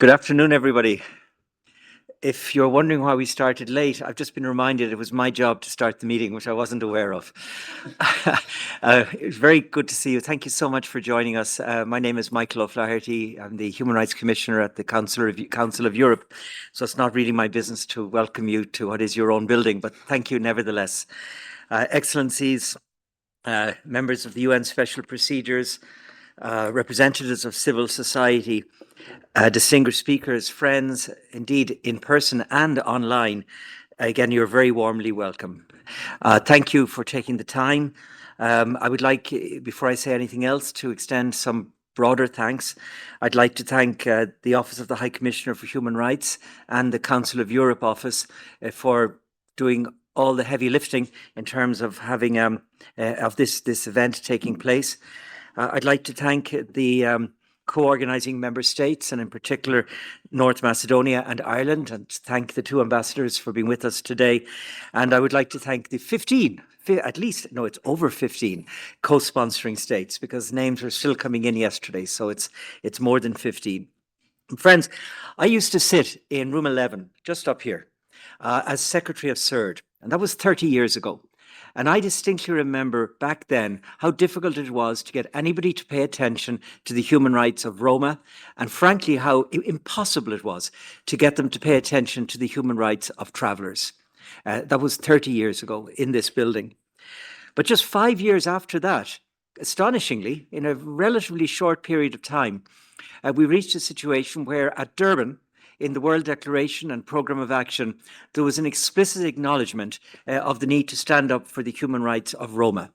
Good afternoon, everybody. If you're wondering why we started late, I've just been reminded it was my job to start the meeting, which I wasn't aware of. It was very good to see you. Thank you so much for joining us. My name is Michael O'Flaherty. I'm the Human Rights Commissioner at the Council of Europe. So it's not really my business to welcome you to what is your own building, but thank you nevertheless. Excellencies, members of the UN Special Procedures, representatives of civil society, distinguished speakers, friends, indeed in person and online, again, you're very warmly welcome. Thank you for taking the time. I would like, before I say anything else, to extend some broader thanks. I'd like to thank the Office of the High Commissioner for Human Rights and the Council of Europe office for doing all the heavy lifting in terms of having this event taking place. I'd like to thank the co-organising member states, and in particular North Macedonia and Ireland, and thank the two ambassadors for being with us today. And I would like to thank the 15, at least, no, it's over 15 co-sponsoring states, because names are still coming in yesterday, so it's more than 15. Friends, I used to sit in room 11, just up here, as Secretary of CERD, and that was 30 years ago. And I distinctly remember back then how difficult it was to get anybody to pay attention to the human rights of Roma, and frankly, how impossible it was to get them to pay attention to the human rights of travellers. That was 30 years ago in this building. But just 5 years after that, astonishingly, in a relatively short period of time, we reached a situation where at Durban, in the World Declaration and Programme of Action, there was an explicit acknowledgement of the need to stand up for the human rights of Roma.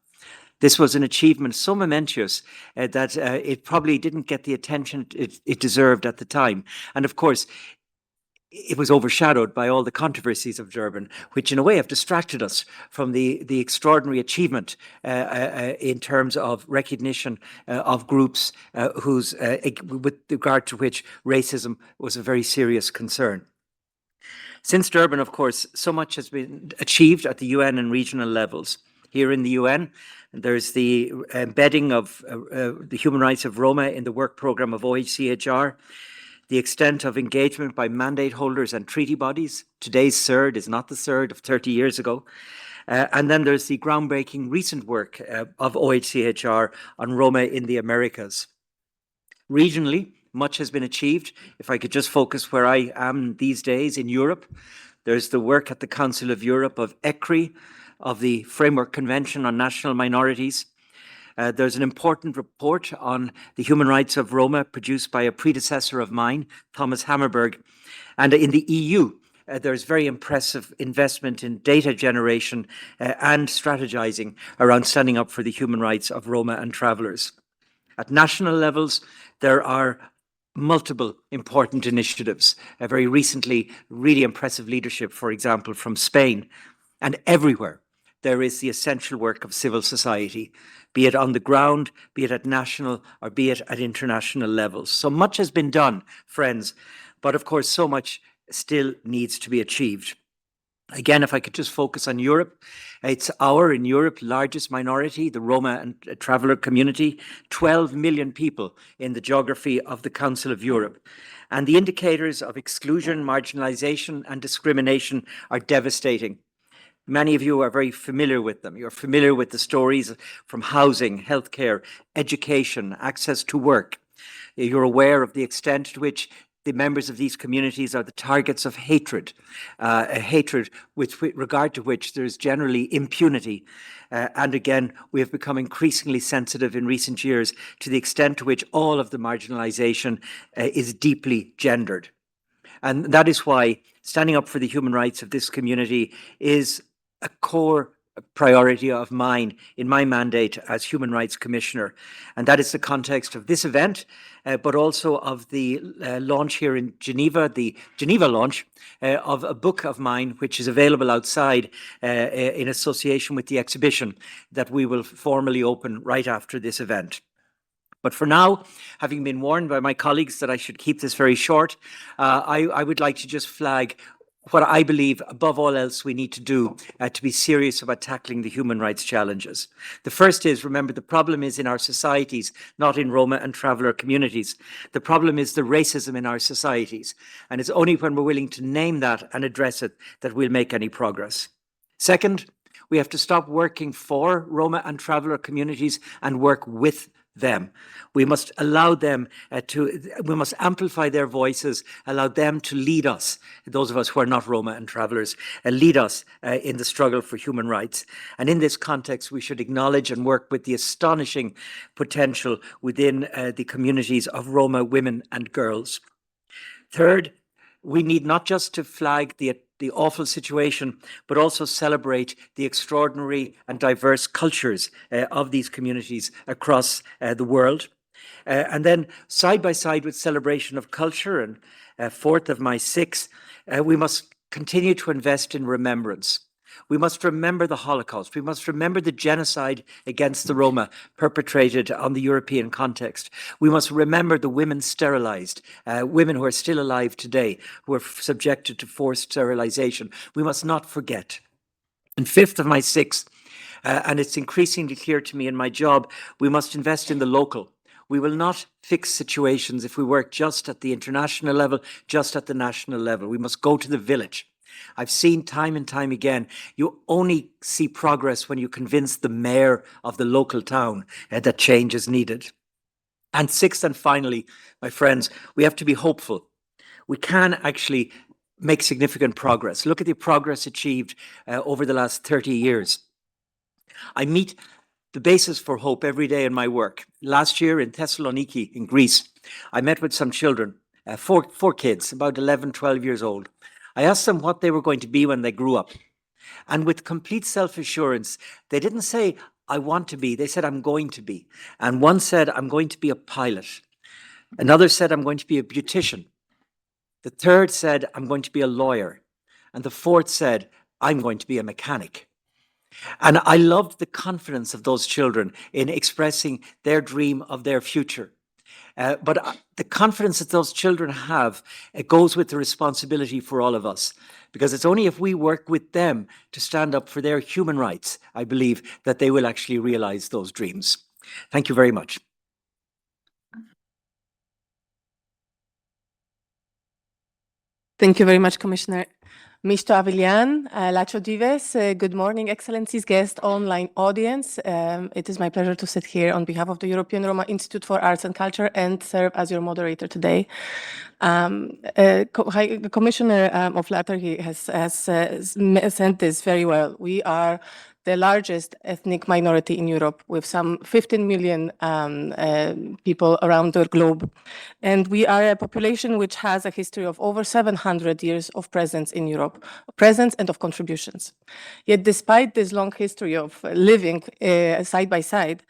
This was an achievement so momentous that it probably didn't get the attention it deserved at the time. And of course, it was overshadowed by all the controversies of Durban, which in a way have distracted us from the extraordinary achievement in terms of recognition of groups with regard to which racism was a very serious concern. Since Durban, of course, so much has been achieved at the UN and regional levels. Here in the UN, there's the embedding of the human rights of Roma in the work programme of OHCHR, the extent of engagement by mandate holders and treaty bodies. Today's CERD is not the CERD of 30 years ago. And then there's the groundbreaking recent work of OHCHR on Roma in the Americas. Regionally, much has been achieved. If I could just focus where I am these days in Europe, there's the work at the Council of Europe of OHCHR, of the Framework Convention on National Minorities. There's an important report on the human rights of Roma produced by a predecessor of mine, Thomas Hammerberg. And in the EU, there's very impressive investment in data generation and strategizing around standing up for the human rights of Roma and Travellers. At national levels, there are multiple important initiatives. Very recently, really impressive leadership, for example, from Spain. And everywhere, there is the essential work of civil society, be it on the ground, be it at national, or be it at international levels. So much has been done, friends, but of course, so much still needs to be achieved. Again, if I could just focus on Europe, it's in Europe, largest minority, the Roma and Traveller community, 12 million people in the geography of the Council of Europe. And the indicators of exclusion, marginalization, and discrimination are devastating. Many of you are very familiar with them. You're familiar with the stories from housing, healthcare, education, access to work. You're aware of the extent to which the members of these communities are the targets of hatred, a hatred with regard to which there's generally impunity. And again, we have become increasingly sensitive in recent years to the extent to which all of the marginalization is deeply gendered. And that is why standing up for the human rights of this community is a core priority of mine in my mandate as Human Rights Commissioner. And that is the context of this event, but also of the launch here in Geneva, the Geneva launch of a book of mine, which is available outside in association with the exhibition that we will formally open right after this event. But for now, having been warned by my colleagues that I should keep this very short, I would like to just flag what I believe, above all else, we need to do to be serious about tackling the human rights challenges. The first is, remember, the problem is in our societies, not in Roma and Traveller communities. The problem is the racism in our societies. And it's only when we're willing to name that and address it that we'll make any progress. Second, we have to stop working for Roma and Traveller communities and work with them. We must allow them we must amplify their voices, allow them to lead us, those of us who are not Roma and Travellers, lead us in the struggle for human rights. And in this context, we should acknowledge and work with the astonishing potential within the communities of Roma women and girls. Third, we need not just to flag the awful situation, but also celebrate the extraordinary and diverse cultures of these communities across the world. And then side by side with celebration of culture, and fourth of my six, we must continue to invest in remembrance. We must remember the Holocaust. We must remember the genocide against the Roma perpetrated on the European context. We must remember the women sterilized, women who are still alive today, who are subjected to forced sterilization. We must not forget. And fifth of my six, and it's increasingly clear to me in my job, we must invest in the local. We will not fix situations if we work just at the international level, just at the national level. We must go to the village. I've seen time and time again, you only see progress when you convince the mayor of the local town that change is needed. And sixth and finally, my friends, we have to be hopeful. We can actually make significant progress. Look at the progress achieved over the last 30 years. I meet the basis for hope every day in my work. Last year in Thessaloniki, in Greece, I met with some children, four kids, about 11, 12 years old. I asked them what they were going to be when they grew up. And with complete self-assurance, they didn't say, I want to be. They said, I'm going to be. And one said, I'm going to be a pilot. Another said, I'm going to be a beautician. The third said, I'm going to be a lawyer. And the fourth said, I'm going to be a mechanic. And I loved the confidence of those children in expressing their dream of their future. But the confidence that those children have, it goes with the responsibility for all of us. Because it's only if we work with them to stand up for their human rights, I believe, that they will actually realize those dreams. Thank you very much. Thank you very much, Commissioner. Mr. Avelian, Lacho Dives, good morning, Excellencies, guest, online audience. It is my pleasure to sit here on behalf of the European Roma Institute for Arts and Culture and serve as your moderator today. The Commissioner of Latter has sent this very well. We are the largest ethnic minority in Europe with some 15 million people around the globe. And we are a population which has a history of over 700 years of presence in Europe, presence and of contributions. Yet despite this long history of living side by side,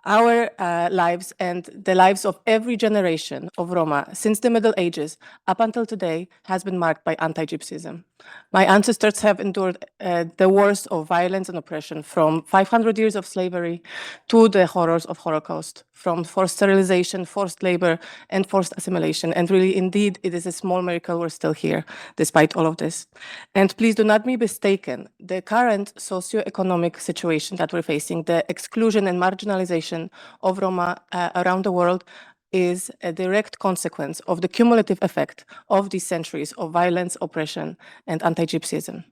our lives and the lives of every generation of Roma since the Middle Ages up until today has been marked by anti-gypsyism. My ancestors have endured the worst of violence and oppression, from 500 years of slavery to the horrors of Holocaust, from forced sterilization, forced labor, and forced assimilation. And really, indeed, it is a small miracle we're still here, despite all of this. And please do not be mistaken, the current socioeconomic situation that we're facing, the exclusion and marginalization of Roma around the world, is a direct consequence of the cumulative effect of these centuries of violence, oppression, and anti-gypsyism.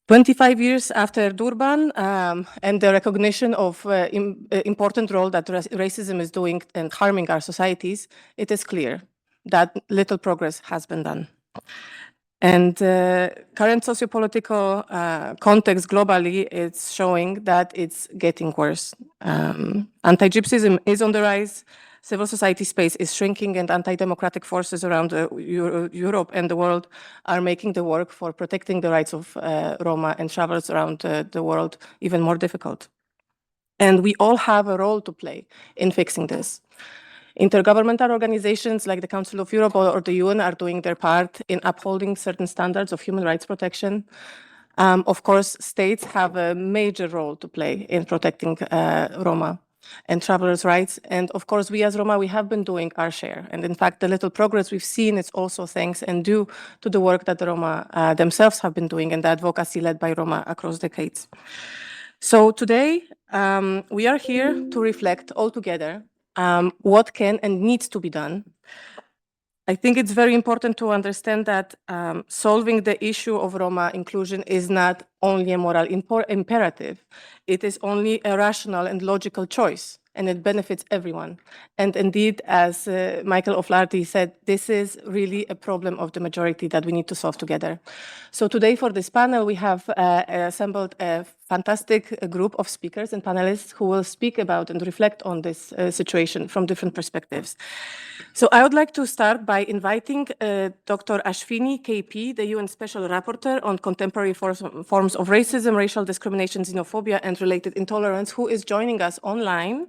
25 years after Durban and the recognition of important role that racism is doing and harming our societies, it is clear that little progress has been done. And current sociopolitical context globally is showing that it's getting worse. Anti-gypsyism is on the rise, civil society space is shrinking, and anti-democratic forces around Europe and the world are making the work for protecting the rights of Roma and travelers around the world even more difficult. And we all have a role to play in fixing this. Intergovernmental organizations like the Council of Europe or the UN are doing their part in upholding certain standards of human rights protection. Of course, states have a major role to play in protecting Roma. and travelers' rights. And of course, we as Roma, we have been doing our share. And in fact, the little progress we've seen is also thanks and due to the work that the Roma themselves have been doing and the advocacy led by Roma across decades. So today, we are here to reflect all together what can and needs to be done. I think it's very important to understand that solving the issue of Roma inclusion is not only a moral imperative, it is only a rational and logical choice, and it benefits everyone. And indeed, as Michael O'Flaherty said, this is really a problem of the majority that we need to solve together. So today for this panel, we have assembled a fantastic group of speakers and panelists who will speak about and reflect on this situation from different perspectives. So I would like to start by inviting Dr. Ashwini KP, the UN Special Rapporteur on Contemporary Forms of Racism, Racial Discrimination, Xenophobia, and Related Intolerance, who is joining us online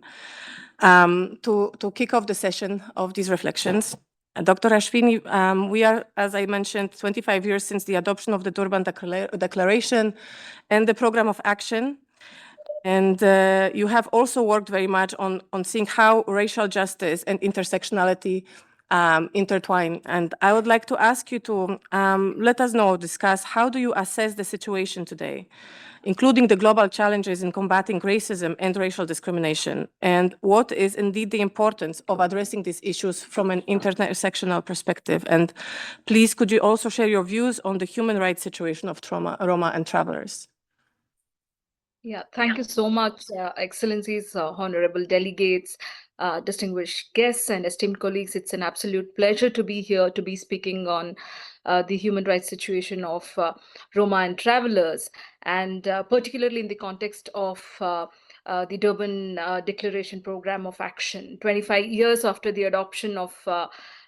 to kick off the session of these reflections. Dr. Ashwini, we are, as I mentioned, 25 years since the adoption of the Durban Declaration and the Program of Action. And you have also worked very much on seeing how racial justice and intersectionality intertwine. And I would like to ask you to let us know, discuss, how do you assess the situation today, including the global challenges in combating racism and racial discrimination? And what is indeed the importance of addressing these issues from an intersectional perspective? And please, could you also share your views on the human rights situation of Roma and Travelers? Yeah, thank you so much, Excellencies, honorable delegates, distinguished guests, and esteemed colleagues. It's an absolute pleasure to be here to be speaking on the human rights situation of Roma and Travelers, and particularly in the context of the Durban Declaration Program of Action, 25 years after the adoption of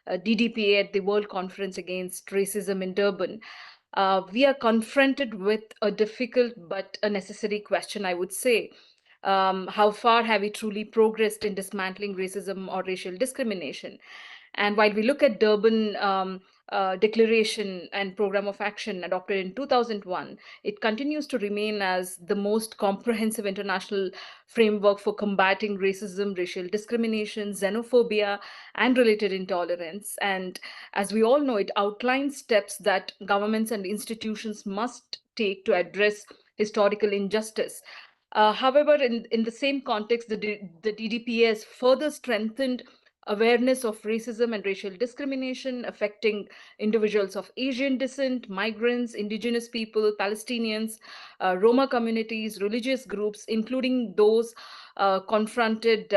DDPA at the World Conference Against Racism in Durban. We are confronted with a difficult but a necessary question, I would say. How far have we truly progressed in dismantling racism or racial discrimination? And while we look at Durban Declaration and Program of Action adopted in 2001, it continues to remain as the most comprehensive international framework for combating racism, racial discrimination, xenophobia, and related intolerance. And as we all know, it outlines steps that governments and institutions must take to address historical injustice. However, in the same context, the DDPA has further strengthened awareness of racism and racial discrimination affecting individuals of Asian descent, migrants, indigenous people, Palestinians, Roma communities, religious groups, including those confronted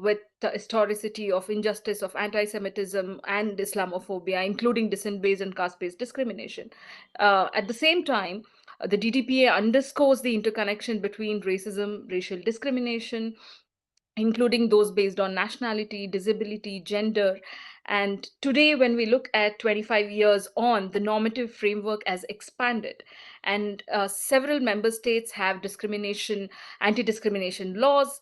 with the historicity of injustice, of anti-Semitism and Islamophobia, including descent-based and caste-based discrimination. At the same time, the DDPA underscores the interconnection between racism, racial discrimination, including those based on nationality, disability, gender. And today, when we look at 25 years on, the normative framework has expanded. And several member states have anti-discrimination laws,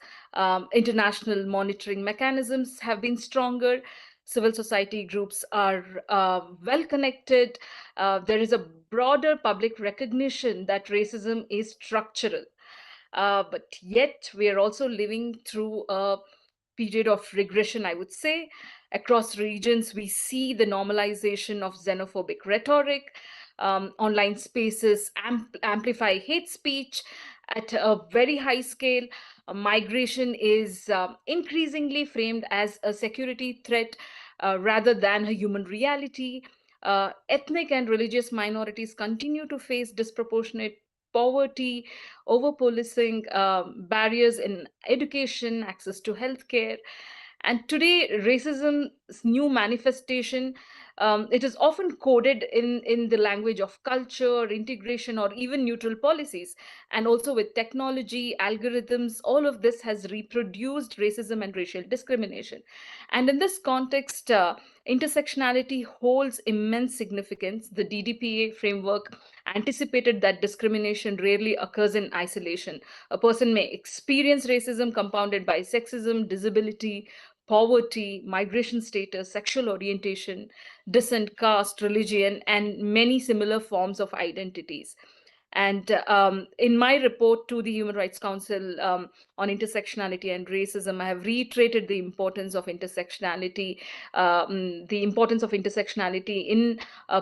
international monitoring mechanisms have been stronger, civil society groups are well connected. There is a broader public recognition that racism is structural. But yet we are also living through a period of regression, I would say. Across regions, we see the normalization of xenophobic rhetoric. Online spaces amplify hate speech at a very high scale. Migration is increasingly framed as a security threat rather than a human reality. Ethnic and religious minorities continue to face disproportionate poverty, over-policing, barriers in education, access to healthcare. And today, racism's new manifestation, it is often coded in the language of culture, integration, or even neutral policies. And also with technology, algorithms, all of this has reproduced racism and racial discrimination. And in this context, intersectionality holds immense significance. The DDPA framework anticipated that discrimination rarely occurs in isolation. A person may experience racism compounded by sexism, disability, poverty, migration status, sexual orientation, descent, caste, religion, and many similar forms of identities. And in my report to the Human Rights Council on intersectionality and racism, I have reiterated the importance of intersectionality, in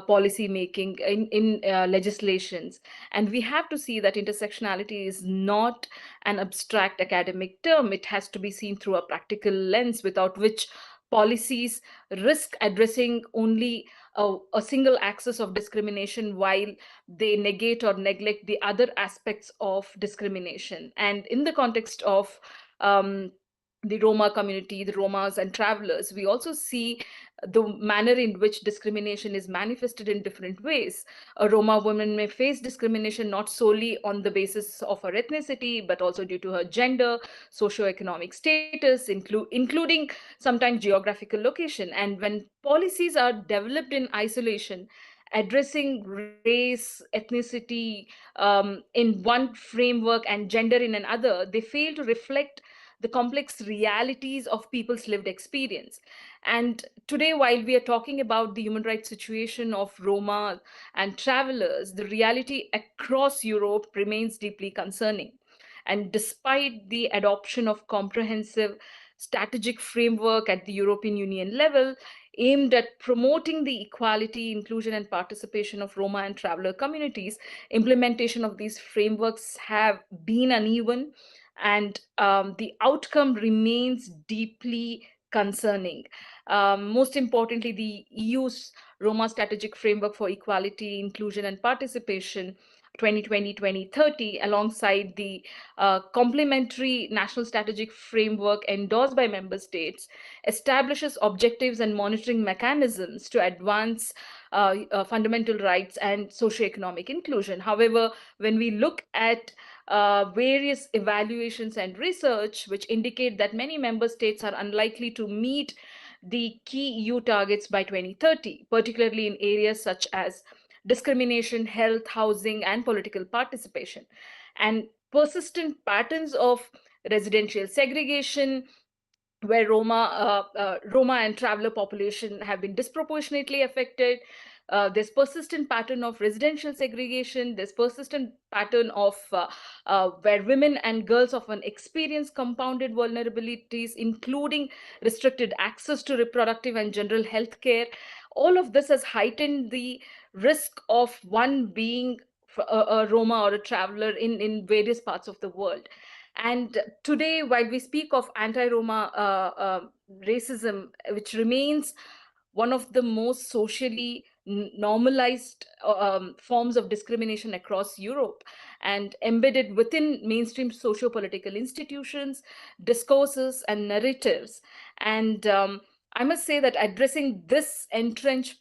policy making, in legislations. And we have to see that intersectionality is not an abstract academic term. It has to be seen through a practical lens, without which policies risk addressing only a single axis of discrimination, while they negate or neglect the other aspects of discrimination. And in the context of the Roma community, the Romas and travelers, we also see the manner in which discrimination is manifested in different ways. A Roma woman may face discrimination not solely on the basis of her ethnicity, but also due to her gender, socioeconomic status, including sometimes geographical location. And when policies are developed in isolation, addressing race, ethnicity in one framework and gender in another, they fail to reflect the complex realities of people's lived experience. And today, while we are talking about the human rights situation of Roma and travelers, the reality across Europe remains deeply concerning. And despite the adoption of comprehensive strategic framework at the European Union level, aimed at promoting the equality, inclusion, and participation of Roma and traveler communities, implementation of these frameworks have been uneven, and the outcome remains deeply concerning. Most importantly, the EU's Roma Strategic Framework for Equality, Inclusion, and Participation 2020-2030, alongside the complementary national strategic framework endorsed by member states, establishes objectives and monitoring mechanisms to advance fundamental rights and socioeconomic inclusion. However, when we look at various evaluations and research, which indicate that many member states are unlikely to meet the key EU targets by 2030, particularly in areas such as discrimination, health, housing, and political participation. And persistent patterns of residential segregation, where Roma and traveler population have been disproportionately affected. There's persistent pattern of residential segregation. There's persistent pattern of where women and girls often experience compounded vulnerabilities, including restricted access to reproductive and general health care. All of this has heightened the risk of one being a Roma or a traveler in various parts of the world. And today, while we speak of anti-Roma racism, which remains one of the most socially normalized forms of discrimination across Europe and embedded within mainstream socio-political institutions, discourses, and narratives. And I must say that addressing this entrenched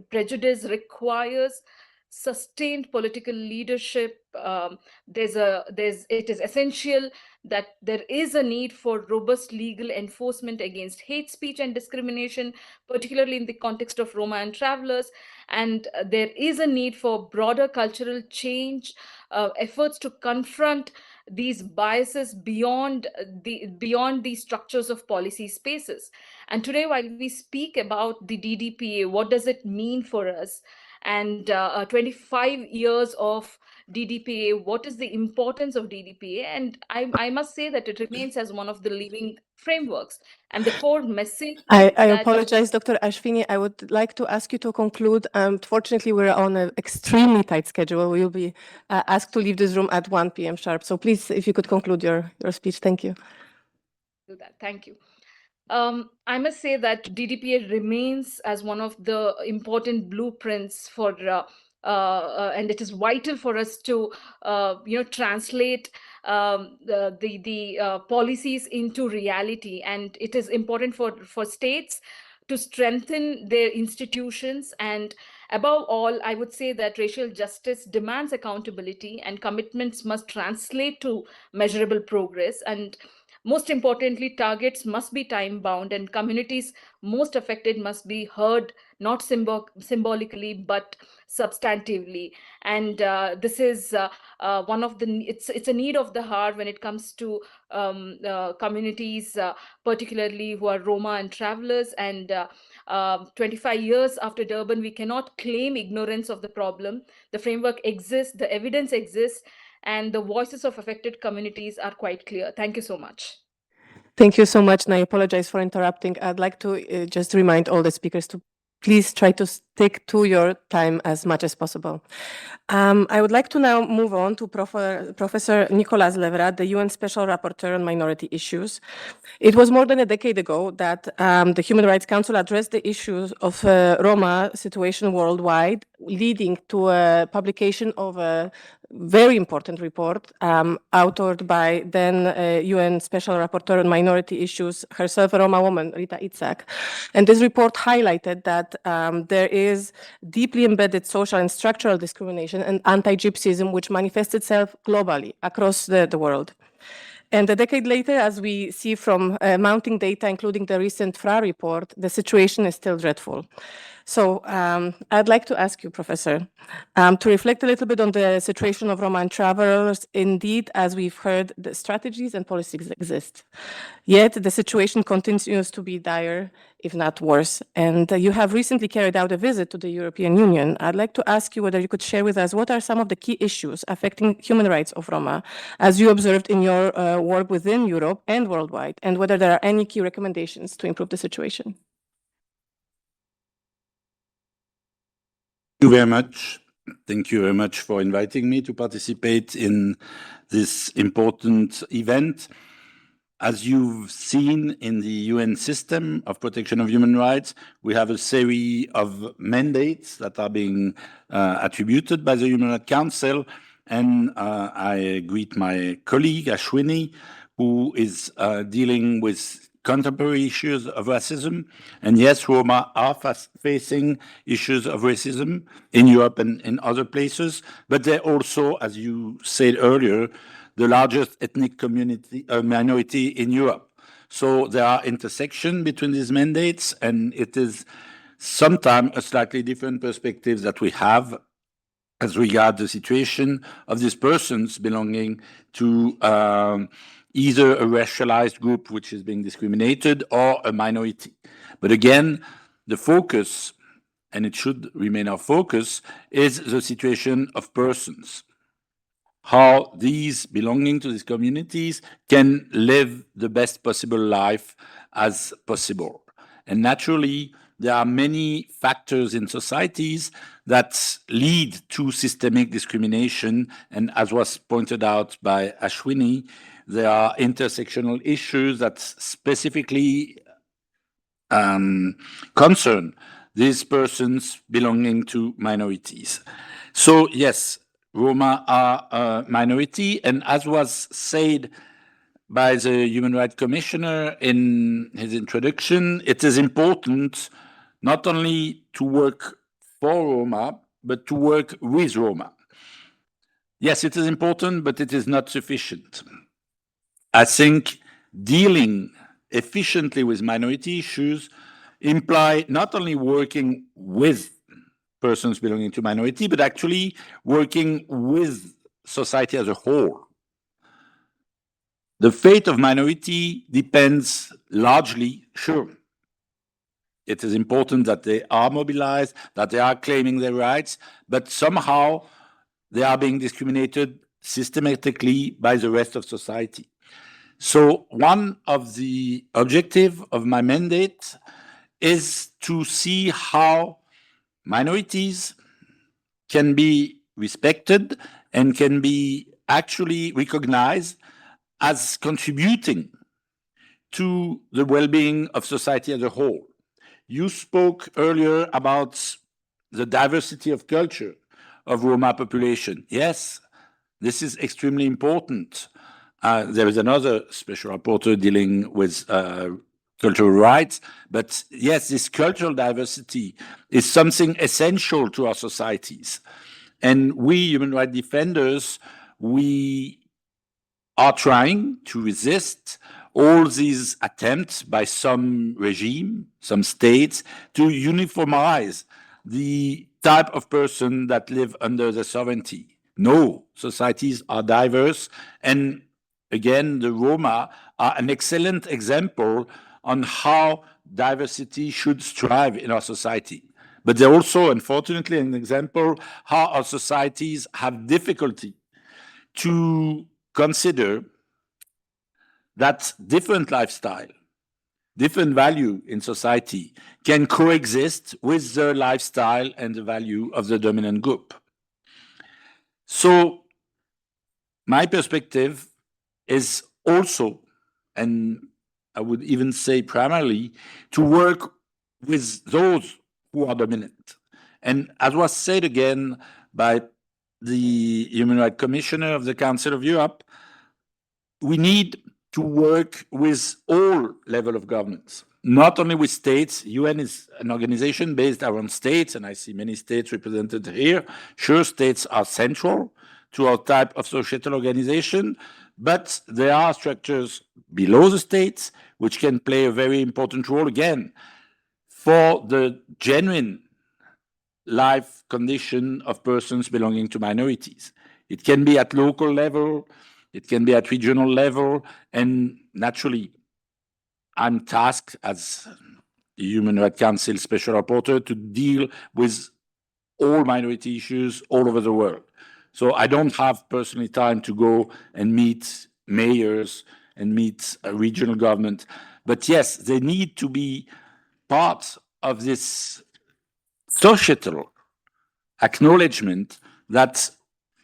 prejudice requires sustained political leadership. It is essential that there is a need for robust legal enforcement against hate speech and discrimination, particularly in the context of Roma and travelers. And there is a need for broader cultural change, efforts to confront these biases beyond the structures of policy spaces. And today, while we speak about the DDPA, what does it mean for us? And 25 years of DDPA, what is the importance of DDPA? And I must say that it remains as one of the living frameworks. And the core message I that apologize, Dr. Ashvini. I would like to ask you to conclude. Fortunately, we're on an extremely tight schedule. We'll be asked to leave this room at 1 p.m. sharp. So please, if you could conclude your speech. Thank you. do that. Thank you. I must say that DDPA remains as one of the important blueprints for, and it is vital for us to, translate the policies into reality. And it is important for states to strengthen their institutions. And above all, I would say that racial justice demands accountability, and commitments must translate to measurable progress. And most importantly, targets must be time bound, and communities most affected must be heard not symbolically but substantively. And this is one of the it's a need of the heart when it comes to communities, particularly who are Roma and Travelers. And 25 years after Durban, we cannot claim ignorance of the problem. The framework exists, the evidence exists, and the voices of affected communities are quite clear. Thank you so much. Thank you so much, and I apologize for interrupting. I'd like to just remind all the speakers to please try to stick to your time as much as possible. I would like to now move on to Professor Nicolas Leverad, the UN Special Rapporteur on Minority Issues. It was more than a decade ago that the Human Rights Council addressed the issues of Roma situation worldwide, leading to a publication of a very important report authored by then UN Special Rapporteur on Minority Issues, herself a Roma woman, Rita Itzhak. And this report highlighted that there is deeply embedded social and structural discrimination and anti-gypsyism, which manifests itself globally across the world. And a decade later, as we see from mounting data, including the recent FRA report, the situation is still dreadful. So I'd like to ask you, Professor, to reflect a little bit on the situation of Roma and Travelers. Indeed, as we've heard, the strategies and policies exist. Yet the situation continues to be dire, if not worse. And you have recently carried out a visit to the European Union. I'd like to ask you whether you could share with us what are some of the key issues affecting human rights of Roma, as you observed in your work within Europe and worldwide, and whether there are any key recommendations to improve the situation. Thank you very much. Thank you very much for inviting me to participate in this important event. As you've seen in the UN system of protection of human rights, we have a series of mandates that are being attributed by the Human Rights Council. And I greet my colleague, Ashwini, who is dealing with contemporary issues of racism. And yes, Roma are facing issues of racism in Europe and in other places, but they're also, as you said earlier, the largest ethnic community minority in Europe. So there are intersections between these mandates, and it is sometimes a slightly different perspective that we have as regard the situation of these persons belonging to either a racialized group which is being discriminated or a minority. But again, the focus, and it should remain our focus, is the situation of persons. How these belonging to these communities can live the best possible life as possible. And naturally, there are many factors in societies that lead to systemic discrimination. And as was pointed out by Ashwini, there are intersectional issues that specifically concern these persons belonging to minorities. So yes, Roma are a minority, and as was said by the Human Rights Commissioner in his introduction, it is important not only to work for Roma, but to work with Roma. Yes, it is important, but it is not sufficient. I think dealing efficiently with minority issues imply not only working with persons belonging to minority, but actually working with society as a whole. The fate of minority depends largely, sure, it is important that they are mobilized, that they are claiming their rights, but somehow they are being discriminated systematically by the rest of society. So one of the objectives of my mandate is to see how minorities can be respected and can be actually recognized as contributing to the well-being of society as a whole. You spoke earlier about the diversity of culture of Roma population. Yes, this is extremely important. There is another special rapporteur dealing with cultural rights, but yes, this cultural diversity is something essential to our societies. And we human rights defenders, we are trying to resist all these attempts by some regime, some states, to uniformize the type of person that live under the sovereignty. No, societies are diverse. And again, the Roma are an excellent example on how diversity should strive in our society. But they're also, unfortunately, an example how our societies have difficulty to consider that different lifestyle, different value in society can coexist with the lifestyle and the value of the dominant group. So my perspective is also, and I would even say primarily, to work with those who are dominant. And as was said again by the Human Rights Commissioner of the Council of Europe, we need to work with all levels of governments, not only with states. UN is an organization based around states, and I see many states represented here. Sure, states are central to our type of societal organization, but there are structures below the states which can play a very important role, again, for the genuine life condition of persons belonging to minorities. It can be at local level, it can be at regional level, and naturally, I'm tasked as the Human Rights Council Special Rapporteur to deal with all minority issues all over the world. So I don't have personally time to go and meet mayors and meet a regional government. But yes, they need to be part of this societal acknowledgement that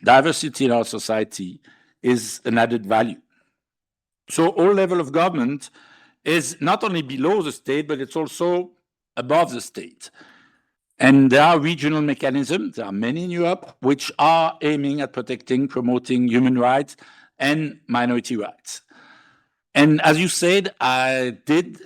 diversity in our society is an added value. So all level of government is not only below the state, but it's also above the state. And there are regional mechanisms, there are many in Europe, which are aiming at protecting, promoting human rights and minority rights. And as you said, I did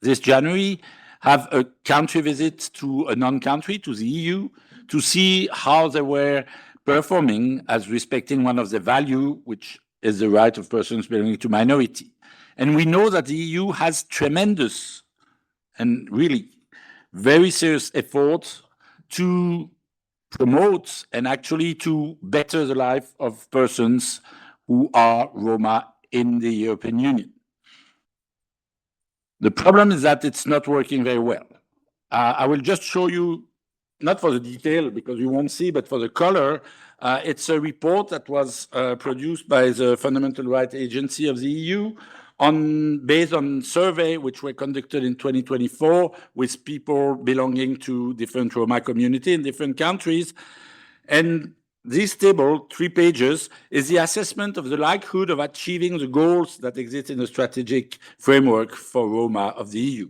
this January have a country visit to a non-country, to the EU, to see how they were performing as respecting one of the value, which is the right of persons belonging to minority. And we know that the EU has tremendous and really very serious efforts to promote and actually to better the life of persons who are Roma in the European Union. The problem is that it's not working very well. I will just show you, not for the detail because you won't see, but for the color. It's a report that was produced by the Fundamental Rights Agency of the EU based on survey which were conducted in 2024 with people belonging to different Roma community in different countries. And this table, 3 pages, is the assessment of the likelihood of achieving the goals that exist in the strategic framework for Roma of the EU.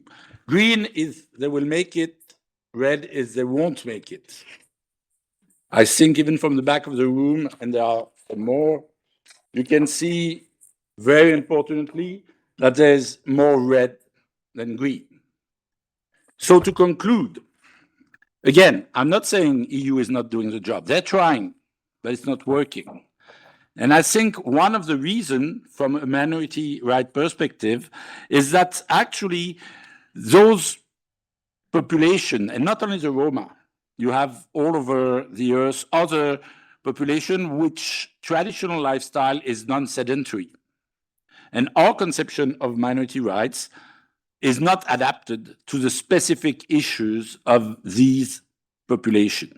Green is they will make it, red is they won't make it. I think even from the back of the room, and there are more, you can see very importantly that there's more red than green. So to conclude, again, I'm not saying EU is not doing the job. They're trying, but it's not working. And I think one of the reasons from a minority right perspective is that actually those population, and not only the Roma, you have all over the earth other population which traditional lifestyle is non-sedentary. And our conception of minority rights is not adapted to the specific issues of these populations.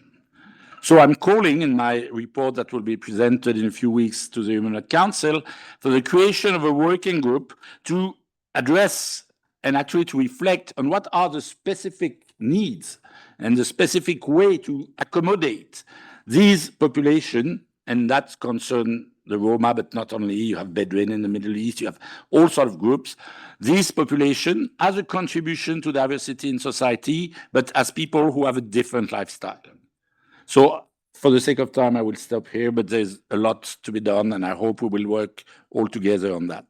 So I'm calling in my report that will be presented in a few weeks to the Human Rights Council for the creation of a working group to address and actually to reflect on what are the specific needs and the specific way to accommodate these populations, and that concerns the Roma, but not only. You have Bedouin in the Middle East, you have all sorts of groups. These population as a contribution to diversity in society, but as people who have a different lifestyle. So for the sake of time, I will stop here, but there's a lot to be done, and I hope we will work all together on that.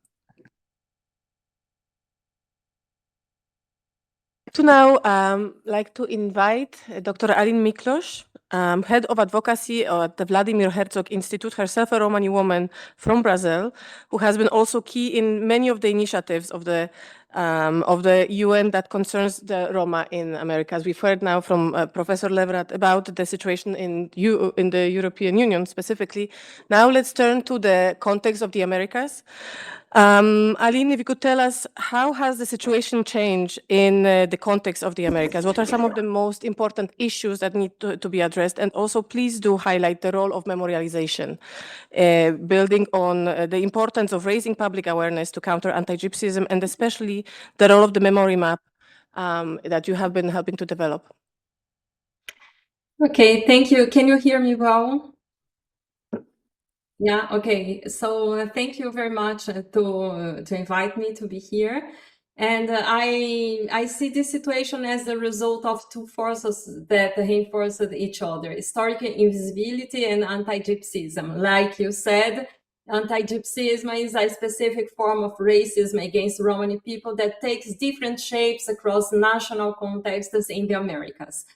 To now like to invite Dr. Aline Miklos, head of advocacy at the Vladimir Herzog Institute, herself a Romani woman from Brazil, who has been also key in many of the initiatives of the UN that concerns the Roma in Americas. We've heard now from Professor Levrat about the situation in the European Union specifically. Now let's turn to the context of the Americas. Aline, if you could tell us, how has the situation changed in the context of the Americas? What are some of the most important issues that need to be addressed? And also, please do highlight the role of memorialization, building on the importance of raising public awareness to counter anti-gypsyism, and especially the role of the memory map that you have been helping to develop. Okay, thank you. Can you hear me well? Yeah, okay. So thank you very much to invite me to be here. And I see this situation as the result of two forces that reinforced each other: historical invisibility and anti-gypsyism. Like you said, anti-gypsyism is a specific form of racism against Romani people that takes different shapes across national contexts in the Americas.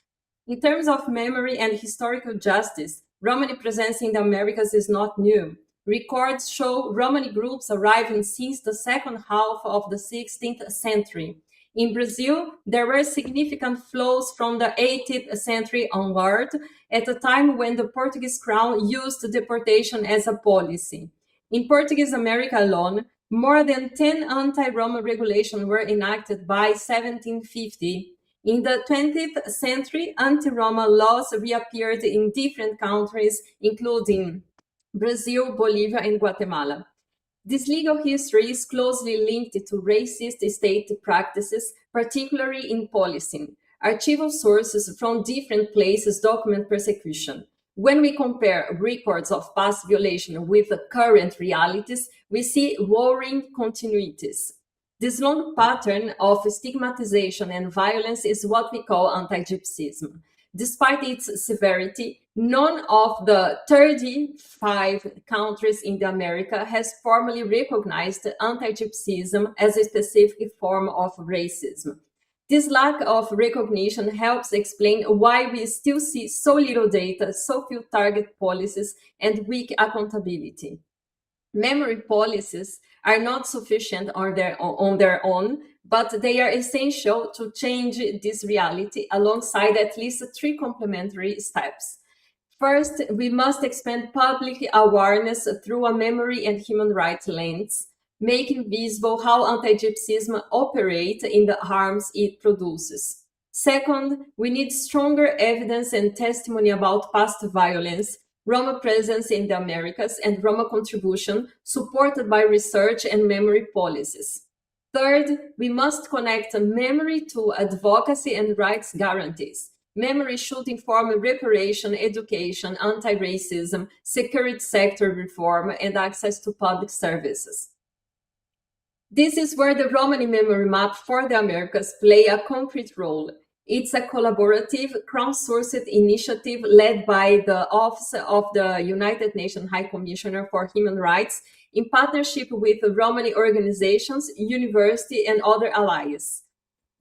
In terms of memory and historical justice, Romani presence in the Americas is not new. Records show Romani groups arriving since the second half of the 16th century. In Brazil, there were significant flows from the 18th century onward, at a time when the Portuguese crown used deportation as a policy. In Portuguese America alone, more than 10 anti-Roma regulations were enacted by 1750. In the 20th century, anti-Roma laws reappeared in different countries, including Brazil, Bolivia, and Guatemala. This legal history is closely linked to racist state practices, particularly in policing. Archival sources from different places document persecution. When we compare records of past violation with the current realities, we see worrying continuities. This long pattern of stigmatization and violence is what we call anti-gypsyism. Despite its severity, none of the 35 countries in the America has formally recognized anti-gypsyism as a specific form of racism. This lack of recognition helps explain why we still see so little data, so few target policies, and weak accountability. Memory policies are not sufficient on their own, but they are essential to change this reality alongside at least three complementary steps. First, we must expand public awareness through a memory and human rights lens, making visible how anti-gypsyism operates in the harms it produces. Second, we need stronger evidence and testimony about past violence, Roma presence in the Americas, and Roma contribution supported by research and memory policies. Third, we must connect memory to advocacy and rights guarantees. Memory should inform reparation, education, anti-racism, security sector reform, and access to public services. This is where the Romani Memory Map for the Americas play a concrete role. It's a collaborative, crowdsourced initiative led by the Office of the United Nations High Commissioner for Human Rights in partnership with Romani organizations, university, and other allies.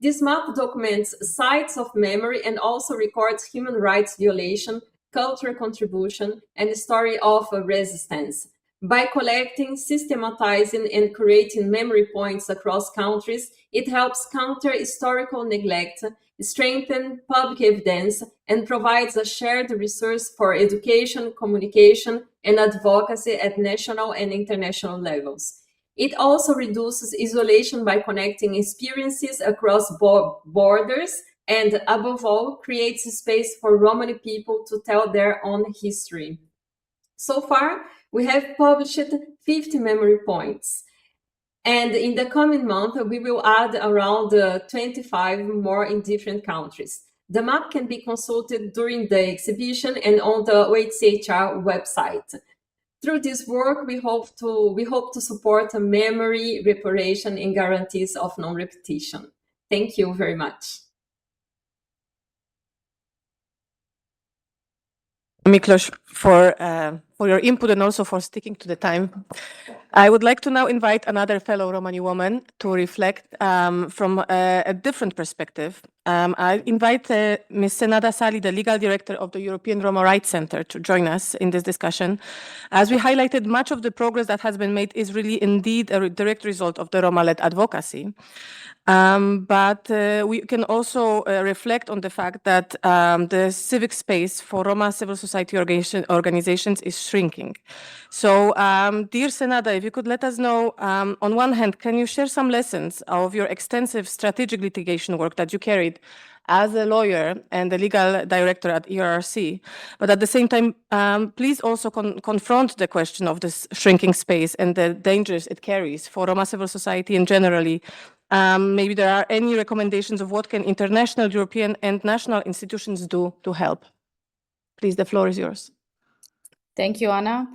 This map documents sites of memory and also records human rights violation, cultural contribution, and the story of resistance. By collecting, systematizing, and creating memory points across countries, it helps counter historical neglect, strengthen public evidence, and provides a shared resource for education, communication, and advocacy at national and international levels. It also reduces isolation by connecting experiences across borders and, above all, creates space for Romani people to tell their own history. So far, we have published 50 memory points. And in the coming month, we will add around 25 more in different countries. The map can be consulted during the exhibition and on the OHCHR website. Through this work, we hope to support a memory, reparation, and guarantees of non-repetition. Thank you very much. Miklos, for your input and also for sticking to the time. I would like to now invite another fellow Romani woman to reflect from a different perspective. I invite Ms. Senada Sali, the legal director of the European Roma Rights Center, to join us in this discussion. As we highlighted, much of the progress that has been made is really indeed a direct result of the Roma-led advocacy. But we can also reflect on the fact that the civic space for Roma civil society organizations is shrinking. So, dear Senada, if you could let us know, on one hand, can you share some lessons of your extensive strategic litigation work that you carried as a lawyer and the legal director at ERRC, but at the same time, please also confront the question of this shrinking space and the dangers it carries for Roma civil society and generally. Maybe there are any recommendations of what can international, European, and national institutions do to help. Please, the floor is yours. Thank you, Anna.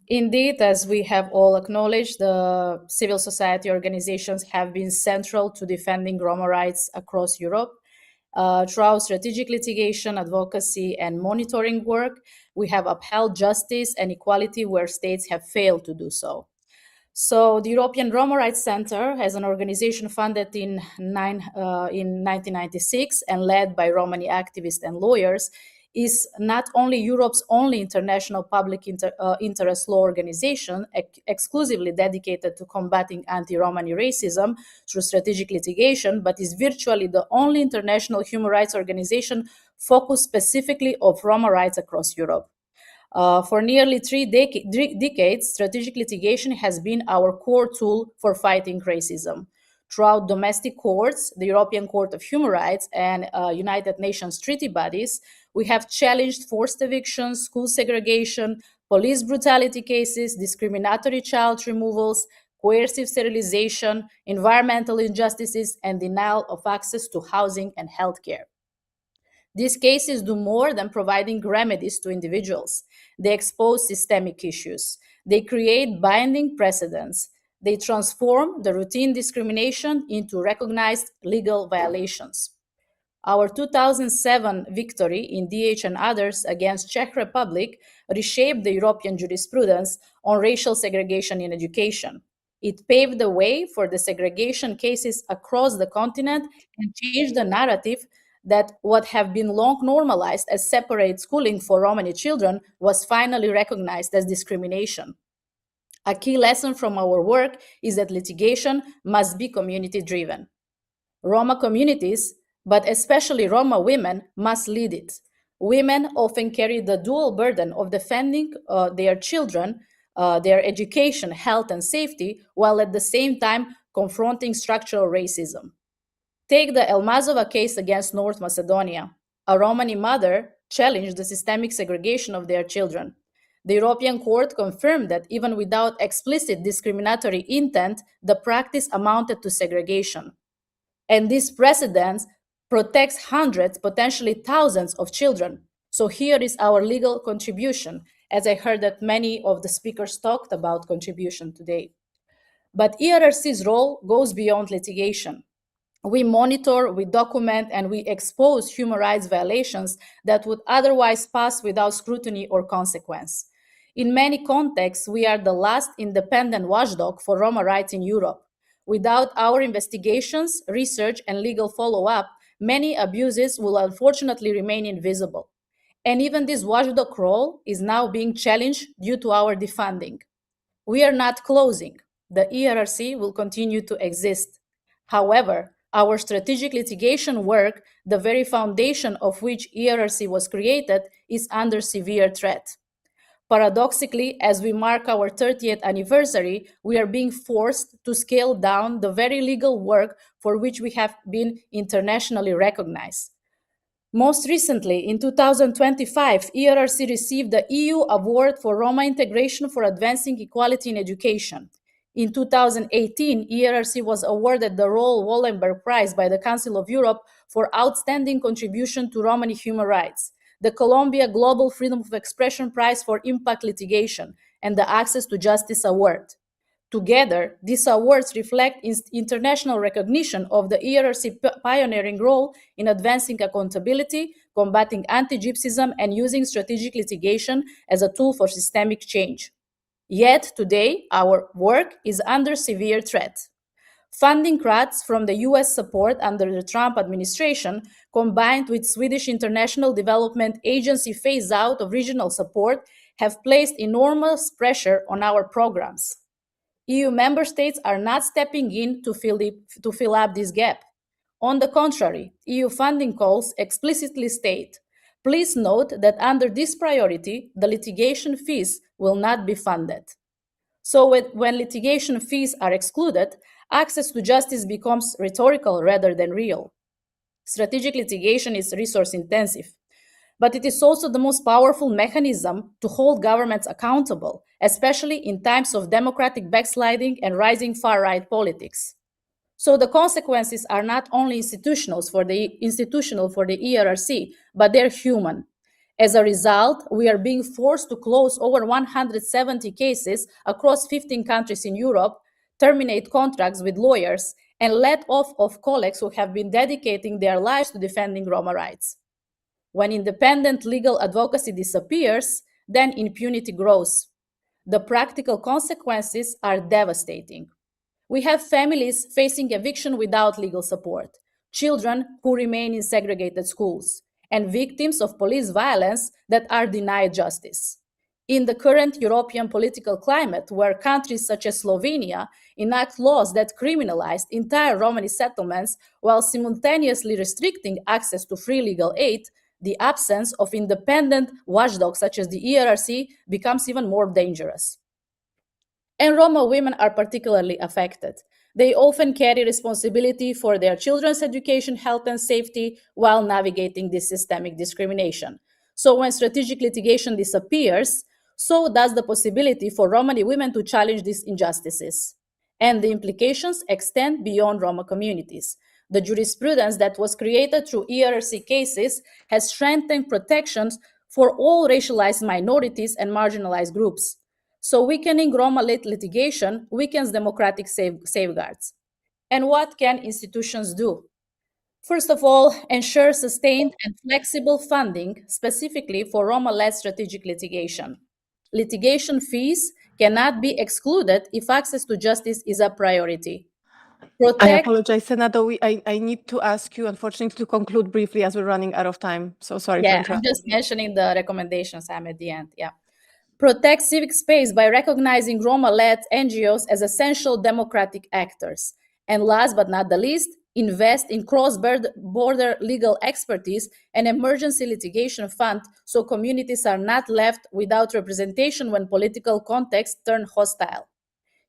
Indeed, as we have all acknowledged, the civil society organizations have been central to defending Roma rights across Europe. Throughout strategic litigation, advocacy, and monitoring work, we have upheld justice and equality where states have failed to do so. So the European Roma Rights Center, as an organization funded in 1996 and led by Romani activists and lawyers, is not only Europe's only international public interest law organization exclusively dedicated to combating anti-Romani racism through strategic litigation, but is virtually the only international human rights organization focused specifically on Roma rights across Europe. For nearly three decades, strategic litigation has been our core tool for fighting racism. Throughout domestic courts, the European Court of Human Rights, and United Nations treaty bodies, we have challenged forced evictions, school segregation, police brutality cases, discriminatory child removals, coercive sterilization, environmental injustices, and denial of access to housing and healthcare. These cases do more than providing remedies to individuals. They expose systemic issues. They create binding precedents. They transform the routine discrimination into recognized legal violations. Our 2007 victory in DH and others against Czech Republic reshaped the European jurisprudence on racial segregation in education. It paved the way for the segregation cases across the continent and changed the narrative that what have been long normalized as separate schooling for Romani children was finally recognized as discrimination. A key lesson from our work is that litigation must be community-driven. Roma communities, but especially Roma women, must lead it. Women often carry the dual burden of defending their children, their education, health, and safety, while at the same time confronting structural racism. Take the Elmazova case against North Macedonia. A Romani mother challenged the systemic segregation of their children. The European Court confirmed that even without explicit discriminatory intent, the practice amounted to segregation. And this precedent protects hundreds, potentially thousands of children. So here is our legal contribution, as I heard that many of the speakers talked about contribution today. But ERRC's role goes beyond litigation. We monitor, we document, and we expose human rights violations that would otherwise pass without scrutiny or consequence. In many contexts, we are the last independent watchdog for Roma rights in Europe. Without our investigations, research, and legal follow-up, many abuses will unfortunately remain invisible. And even this watchdog role is now being challenged due to our defunding. We are not closing. The ERRC will continue to exist. However, our strategic litigation work, the very foundation of which ERRC was created, is under severe threat. Paradoxically, as we mark our 30th anniversary, we are being forced to scale down the very legal work for which we have been internationally recognized. Most recently, in 2025, ERRC received the EU Award for Roma Integration for Advancing Equality in Education. In 2018, ERRC was awarded the Roel Wallenberg Prize by the Council of Europe for outstanding contribution to Romani human rights, the Columbia Global Freedom of Expression Prize for Impact Litigation, and the Access to Justice Award. Together, these awards reflect international recognition of the ERRC pioneering role in advancing accountability, combating antigypsyism, and using strategic litigation as a tool for systemic change. Yet today, our work is under severe threat. Funding cuts from the US support under the Trump administration, combined with Swedish International Development Agency phase out of regional support, have placed enormous pressure on our programs. EU member states are not stepping in to fill up this gap. On the contrary, EU funding calls explicitly state, please note that under this priority, the litigation fees will not be funded. So when litigation fees are excluded, access to justice becomes rhetorical rather than real. Strategic litigation is resource intensive, but it is also the most powerful mechanism to hold governments accountable, especially in times of democratic backsliding and rising far-right politics. So the consequences are not only institutional for the ERRC, but they're human. As a result, we are being forced to close over 170 cases across 15 countries in Europe, terminate contracts with lawyers, and let off of colleagues who have been dedicating their lives to defending Roma rights. When independent legal advocacy disappears, then impunity grows. The practical consequences are devastating. We have families facing eviction without legal support, children who remain in segregated schools, and victims of police violence that are denied justice. In the current European political climate, where countries such as Slovenia enact laws that criminalize entire Romani settlements while simultaneously restricting access to free legal aid, the absence of independent watchdogs such as the ERRC becomes even more dangerous. And Roma women are particularly affected. They often carry responsibility for their children's education, health, and safety while navigating this systemic discrimination. So when strategic litigation disappears, so does the possibility for Romani women to challenge these injustices. And the implications extend beyond Roma communities. The jurisprudence that was created through ERRC cases has strengthened protections for all racialized minorities and marginalized groups. So weakening Roma-led litigation weakens democratic safeguards. And what can institutions do? First of all, ensure sustained and flexible funding specifically for Roma-led strategic litigation. Litigation fees cannot be excluded if access to justice is a priority. I apologize, Senator. I need to ask you, unfortunately, to conclude briefly as we're running out of time. So sorry for interrupting. I'm just mentioning the recommendations. I'm at the end. Protect civic space by recognizing Roma-led NGOs as essential democratic actors. And last but not the least, invest in cross-border legal expertise and emergency litigation fund so communities are not left without representation when political contexts turn hostile.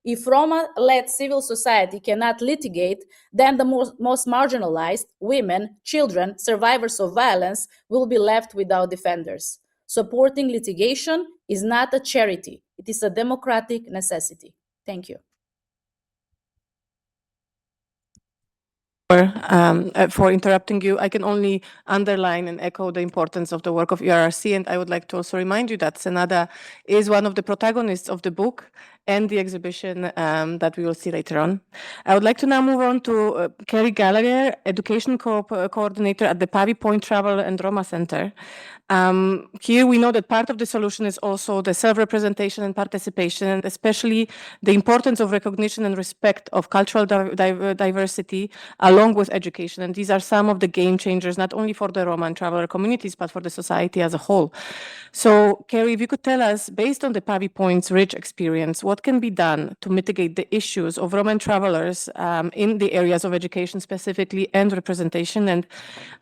If Roma-led civil society cannot litigate, then the most marginalized, women, children, survivors of violence, will be left without defenders. Supporting litigation is not a charity. It is a democratic necessity. Thank you. For interrupting you, I can only underline and echo the importance of the work of ERRC, and I would like to also remind you that Senada is one of the protagonists of the book and the exhibition that we will see later on. I would like to now move on to Kerry Gallagher, Education Coordinator at the Pavi Point Travel and Roma Center. Here we know that part of the solution is also the self-representation and participation, and especially the importance of recognition and respect of cultural diversity along with education. And these are some of the game changers, not only for the Roma and Traveller communities, but for the society as a whole. So, Kerry, if you could tell us, based on the Pavi Point's rich experience, what can be done to mitigate the issues of Roma and Travellers in the areas of education specifically and representation? And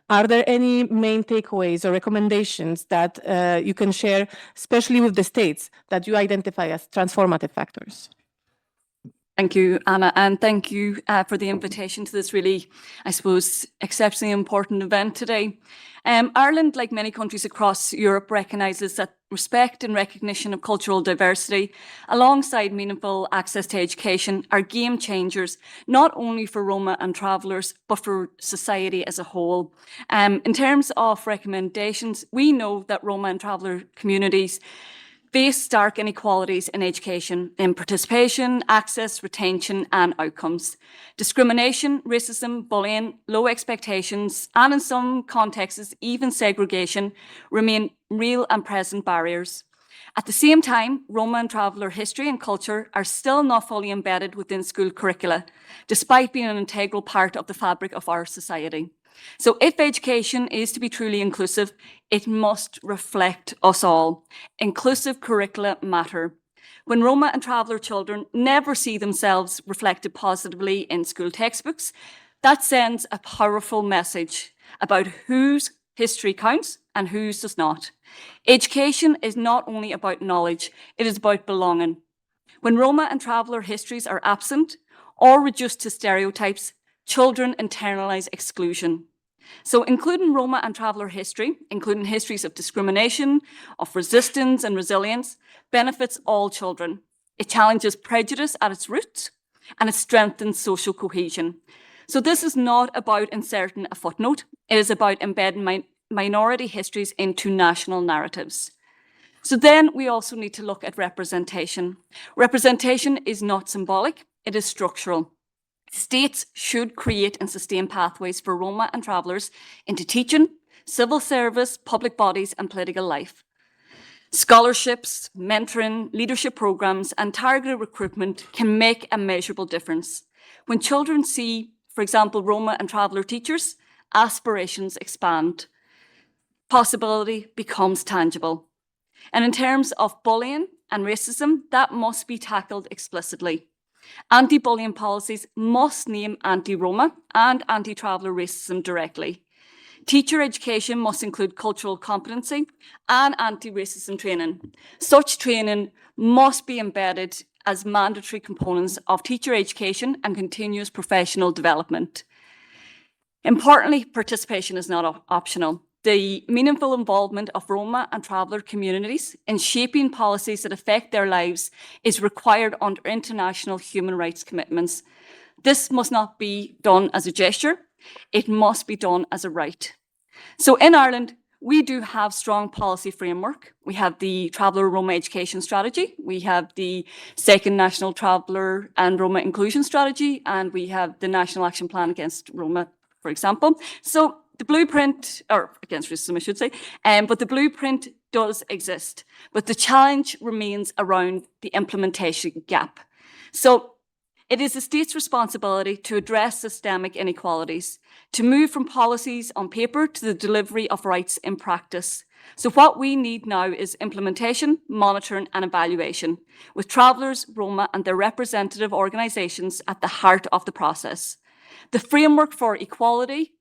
are there any main takeaways or recommendations that you can share, especially with the states, that you identify as transformative factors? Thank you, Anna, and thank you for the invitation to this really, I suppose, exceptionally important event today. Ireland, like many countries across Europe, recognises that respect and recognition of cultural diversity, alongside meaningful access to education, are game changers, not only for Roma and Travellers, but for society as a whole. In terms of recommendations, we know that Roma and Traveller communities face stark inequalities in education, in participation, access, retention, and outcomes. Discrimination, racism, bullying, low expectations, and in some contexts, even segregation, remain real and present barriers. At the same time, Roma and Traveller history and culture are still not fully embedded within school curricula, despite being an integral part of the fabric of our society. So if education is to be truly inclusive, it must reflect us all. Inclusive curricula matter. When Roma and Traveller children never see themselves reflected positively in school textbooks, that sends a powerful message about whose history counts and whose does not. Education is not only about knowledge, it is about belonging. When Roma and Traveller histories are absent or reduced to stereotypes, children internalise exclusion. So including Roma and Traveller history, including histories of discrimination, of resistance and resilience, benefits all children. It challenges prejudice at its roots and it strengthens social cohesion. So this is not about inserting a footnote, it is about embedding minority histories into national narratives. So then we also need to look at representation. Representation is not symbolic, it is structural. States should create and sustain pathways for Roma and Travellers into teaching, civil service, public bodies and political life. Scholarships, mentoring, leadership programs and targeted recruitment can make a measurable difference. When children see, for example, Roma and Traveller teachers, aspirations expand. Possibility becomes tangible. And in terms of bullying and racism, that must be tackled explicitly. Anti-bullying policies must name anti-Roma and anti-Traveller racism directly. Teacher education must include cultural competency and anti-racism training. Such training must be embedded as mandatory components of teacher education and continuous professional development. Importantly, participation is not optional. The meaningful involvement of Roma and Traveller communities in shaping policies that affect their lives is required under international human rights commitments. This must not be done as a gesture, it must be done as a right. So in Ireland, we do have strong policy framework. We have the Traveller Roma Education Strategy, we have the second National Traveller and Roma Inclusion Strategy, and we have the National Action Plan Against Roma, for example. So the blueprint, or against racism, I should say, but the blueprint does exist, but the challenge remains around the implementation gap. So it is the state's responsibility to address systemic inequalities, to move from policies on paper to the delivery of rights in practice. So what we need now is implementation, monitoring and evaluation, with Travellers, Roma and their representative organisations at the heart of the process. The framework for equality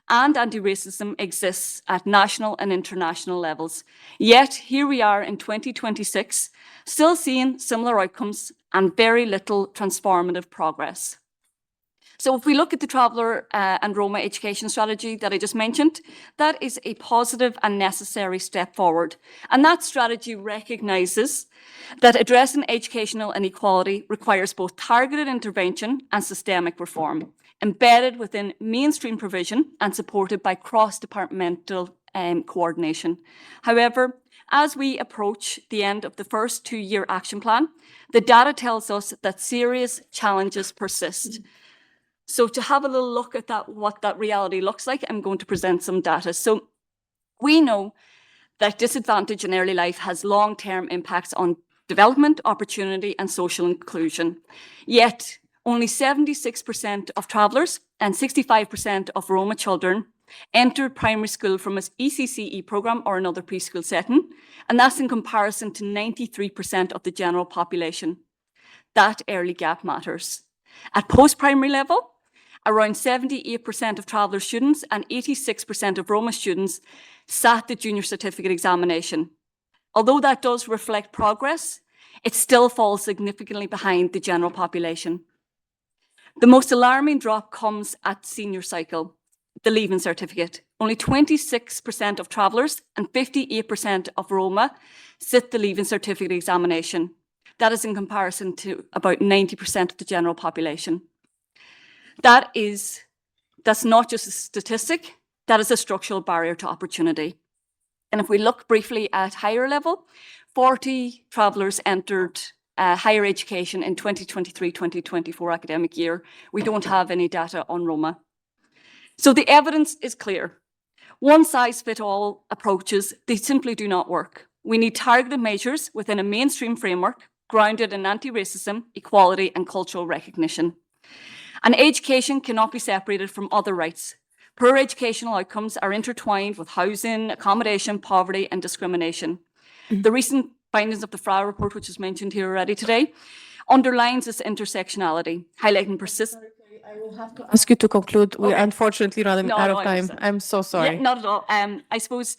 and anti-racism exists at national and international levels. Yet here we are in 2026, still seeing similar outcomes and very little transformative progress. So if we look at the Traveller and Roma Education Strategy that I just mentioned, that is a positive and necessary step forward. And that strategy recognises that addressing educational inequality requires both targeted intervention and systemic reform, embedded within mainstream provision and supported by cross-departmental coordination. However, as we approach the end of the first two-year action plan, the data tells us that serious challenges persist. So to have a little look at what that reality looks like, I'm going to present some data. So we know that disadvantage in early life has long-term impacts on development, opportunity, and social inclusion. Yet, only 76% of Travellers and 65% of Roma children enter primary school from an ECCE programme or another preschool setting, and that's in comparison to 93% of the general population. That early gap matters. At post-primary level, around 78% of Traveller students and 86% of Roma students sat the junior certificate examination. Although that does reflect progress, it still falls significantly behind the general population. The most alarming drop comes at senior cycle, the Leaving Certificate. Only 26% of Travellers and 58% of Roma sit the Leaving Certificate examination. That is in comparison to about 90% of the general population. That's not just a statistic, that is a structural barrier to opportunity. And if we look briefly at higher level, 40 Travellers entered higher education in 2023-2024 academic year. We don't have any data on Roma. So the evidence is clear. One-size-fits-all approaches, they simply do not work. We need targeted measures within a mainstream framework grounded in anti-racism, equality and cultural recognition. And education cannot be separated from other rights. Poor educational outcomes are intertwined with housing, accommodation, poverty and discrimination. The recent findings of the FRA report, which was mentioned here already today, underlines this intersectionality, highlighting persistent. I will have to ask you to conclude. We're Okay. unfortunately running No, out no, of I time. understand. I'm so sorry. Yeah, not at all. I suppose,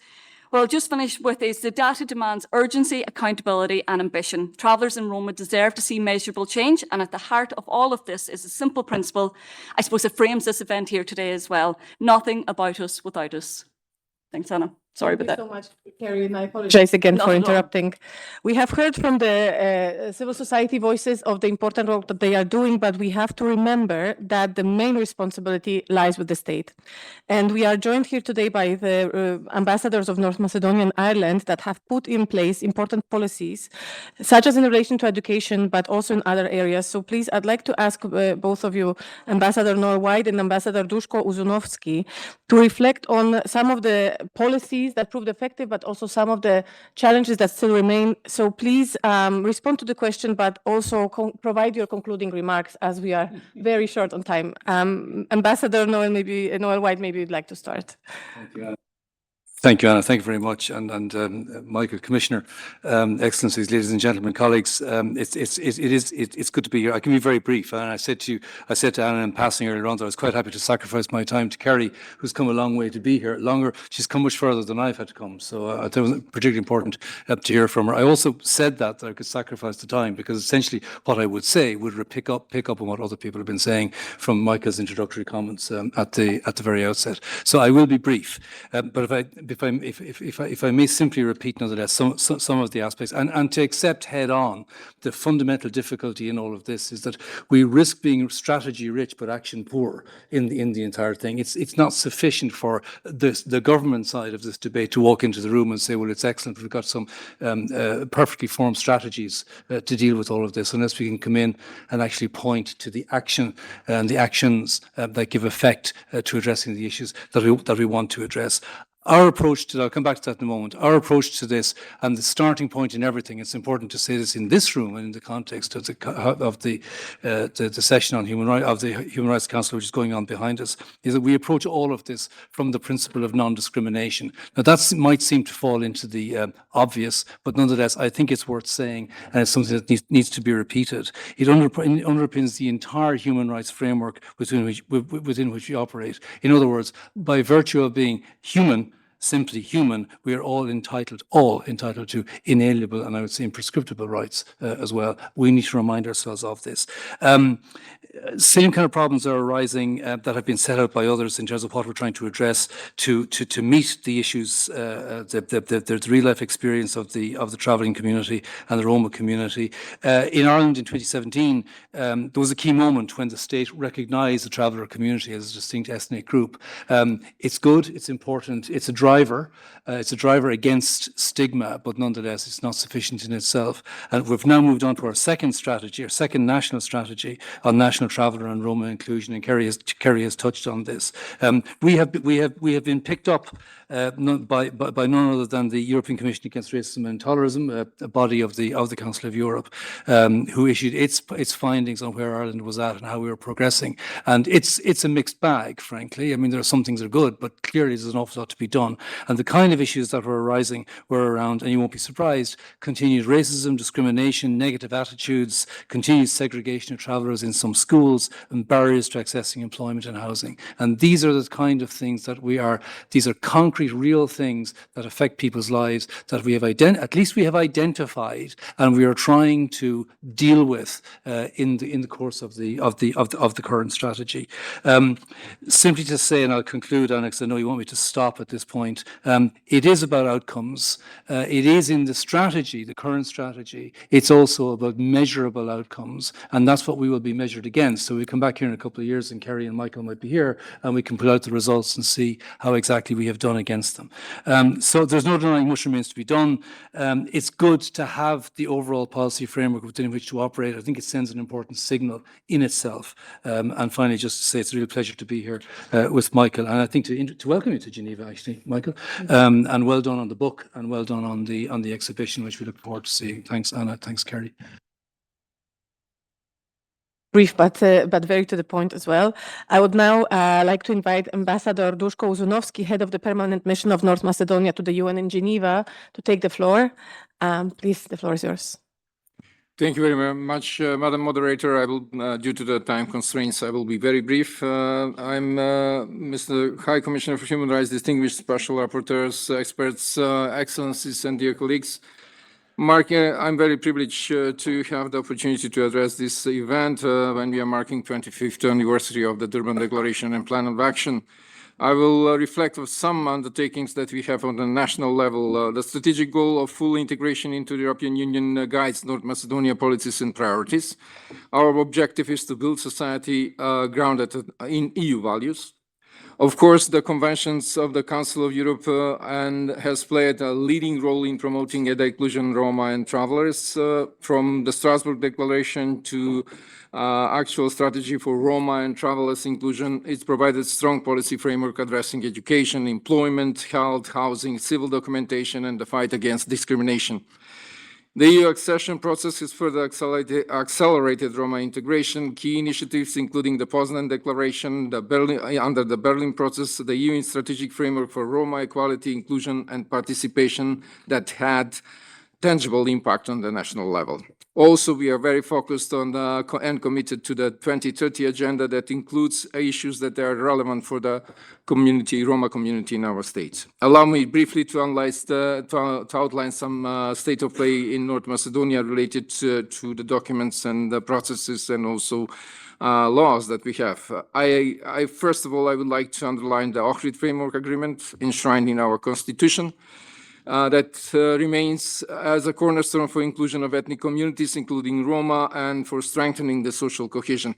what I'll just finish with is the data demands urgency, accountability and ambition. Travellers in Roma deserve to see measurable change, and at the heart of all of this is a simple principle. I suppose it frames this event here today as well. Nothing about us without us. Thanks, Anna. Sorry about that. Thank you so much, Kerry, and I apologize again Not for at all. interrupting. We have heard from the civil society voices of the important work that they are doing, but we have to remember that the main responsibility lies with the state. And we are joined here today by the ambassadors of North Macedonia and Ireland that have put in place important policies, such as in relation to education, but also in other areas. So please, I'd like to ask both of you, Ambassador Noel White and Ambassador Duško Uzunovsky, to reflect on some of the policies that proved effective, but also some of the challenges that still remain. So please respond to the question, but also provide your concluding remarks, as we are very short on time. Ambassador Noel White, maybe you'd like to start. Thank you, Anna. Thank you, Anna. Thank you very much. And Michael, Commissioner, Excellencies, ladies and gentlemen, colleagues, it's good to be here. I can be very brief. And I said to Anna in passing earlier on that I was quite happy to sacrifice my time to Kerry, who's come a long way to be here. She's come much further than I've had to come. So I thought it was particularly important to hear from her. I also said that I could sacrifice the time because essentially what I would say would pick up on what other people have been saying from Michael's introductory comments at the very outset. So I will be brief. But if I may simply repeat nonetheless some of the aspects and to accept head on the fundamental difficulty in all of this is that we risk being strategy rich but action poor in the entire thing. It's not sufficient for the government side of this debate to walk into the room and say, well, it's excellent, we've got some perfectly formed strategies to deal with all of this, unless we can come in and actually point to the action and the actions that give effect to addressing the issues that we want to address. Our approach to, I'll come back to that in a moment, our approach to this and the starting point in everything, it's important to say this in this room and in the context of the session on human rights, of the Human Rights Council, which is going on behind us, is that we approach all of this from the principle of non-discrimination. Now that might seem to fall into the obvious, but nonetheless, I think it's worth saying, and it's something that needs to be repeated. It underpins the entire human rights framework within which we operate. In other words, by virtue of being human, simply human, we are all entitled to inalienable and I would say imprescriptible rights as well. We need to remind ourselves of this. Same kind of problems are arising that have been set out by others in terms of what we're trying to address to meet the issues, the real life experience of the travelling community and the Roma community. In Ireland in 2017, there was a key moment when the state recognised the traveller community as a distinct ethnic group. It's good, it's important, it's a driver against stigma, but nonetheless it's not sufficient in itself. And we've now moved on to our second national strategy on national traveller and Roma inclusion, and Kerry has touched on this. We have been picked up by none other than the European Commission Against Racism and Intolerance, a body of the Council of Europe, who issued its findings on where Ireland was at and how we were progressing. And it's a mixed bag, frankly. I mean, there are some things that are good, but clearly there's an awful lot to be done. And the kind of issues that were arising were around, and you won't be surprised, continued racism, discrimination, negative attitudes, continued segregation of travellers in some schools, and barriers to accessing employment and housing. And these are the kind of things that these are concrete, real things that affect people's lives that we have at least we have identified, and we are trying to deal with in the course of the current strategy. Simply to say, and I'll conclude, Anna, because I know you want me to stop at this point. It is about outcomes. It is in the strategy, the current strategy. It's also about measurable outcomes, and that's what we will be measured against. So we come back here in a couple of years, and Kerry and Michael might be here, and we can pull out the results and see how exactly we have done against them. So there's no denying much remains to be done. It's good to have the overall policy framework within which to operate. I think it sends an important signal in itself. And finally, just to say it's a real pleasure to be here with Michael, and I think to welcome you to Geneva, actually, Michael. And well done on the book, and well done on the exhibition, which we look forward to seeing. Thanks, Anna. Thanks, Kerry. Brief, but very to the point as well. I would now like to invite Ambassador Duško Uzunovsky, head of the permanent mission of North Macedonia to the UN in Geneva, to take the floor. Please, the floor is yours. Thank you very much, Madam Moderator. I will, due to the time constraints, I will be very brief. I'm Mr. High Commissioner for Human Rights, distinguished special rapporteurs, experts, excellencies, and dear colleagues. Mark, I'm very privileged to have the opportunity to address this event when we are marking 25th anniversary of the Durban Declaration and Plan of Action. I will reflect on some undertakings that we have on the national level. The strategic goal of full integration into the European Union guides North Macedonia policies and priorities. Our objective is to build society grounded in EU values. Of course, the conventions of the Council of Europe and has played a leading role in promoting the inclusion of Roma and Travellers, from the Strasbourg Declaration to actual strategy for Roma and Travellers inclusion. It's provided strong policy framework addressing education, employment, health, housing, civil documentation, and the fight against discrimination. The EU accession process has further accelerated Roma integration. Key initiatives, including the Poznan Declaration, under the Berlin process, the EU strategic framework for Roma equality, inclusion, and participation that had tangible impact on the national level. Also, we are very focused on and committed to the 2030 agenda that includes issues that are relevant for the community, Roma community in our states. Allow me briefly to outline some state of play in North Macedonia related to the documents and the processes and also laws that we have. First of all, I would like to underline the OHCHR-led framework agreement enshrined in our constitution. That remains as a cornerstone for inclusion of ethnic communities, including Roma, and for strengthening the social cohesion.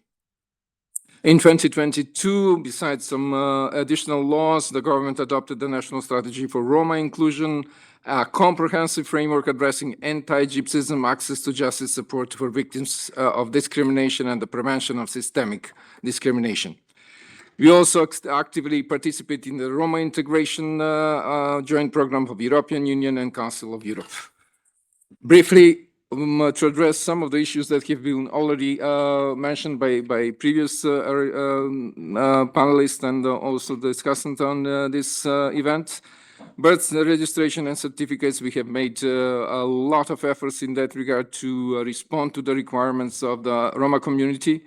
In 2022, besides some additional laws, the government adopted the National Strategy for Roma Inclusion, a comprehensive framework addressing anti-gypsyism, access to justice, support for victims of discrimination, and the prevention of systemic discrimination. We also actively participate in the Roma integration joint program of the European Union and Council of Europe. Briefly, to address some of the issues that have been already mentioned by previous panelists and also discussant on this event. Birth registration and certificates, we have made a lot of efforts in that regard to respond to the requirements of the Roma community.